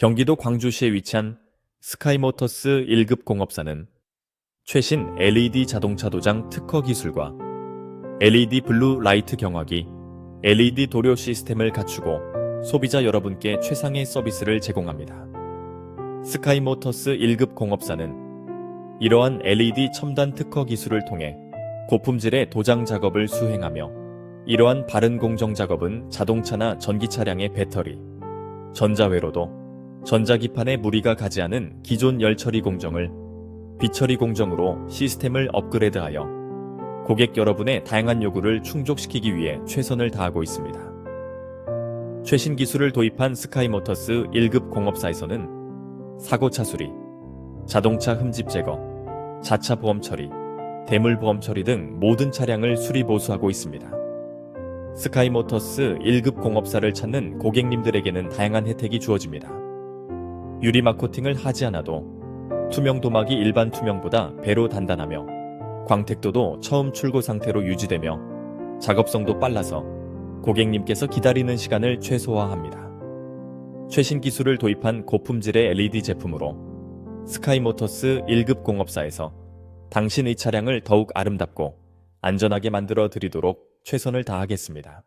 경기도 광주시에 위치한 스카이모터스 1급 공업사는 최신 LED 자동차 도장 특허 기술과 LED 블루 라이트 경화기, LED 도료 시스템을 갖추고 소비자 여러분께 최상의 서비스를 제공합니다. 스카이모터스 1급 공업사는 이러한 LED 첨단 특허 기술을 통해 고품질의 도장 작업을 수행하며 이러한 바른 공정 작업은 자동차나 전기 차량의 배터리, 전자회로도 전자기판에 무리가 가지 않은 기존 열처리 공정을 비처리 공정으로 시스템을 업그레이드하여 고객 여러분의 다양한 요구를 충족시키기 위해 최선을 다하고 있습니다. 최신 기술을 도입한 스카이모터스 1급 공업사에서는 사고 차수리, 자동차 흠집 제거, 자차 보험 처리, 대물 보험 처리 등 모든 차량을 수리 보수하고 있습니다. 스카이모터스 1급 공업사를 찾는 고객님들에게는 다양한 혜택이 주어집니다. 유리막 코팅을 하지 않아도 투명 도막이 일반 투명보다 배로 단단하며 광택도도 처음 출고 상태로 유지되며 작업성도 빨라서 고객님께서 기다리는 시간을 최소화합니다. 최신 기술을 도입한 고품질의 LED 제품으로 스카이모터스 1급 공업사에서 당신의 차량을 더욱 아름답고 안전하게 만들어 드리도록 최선을 다하겠습니다.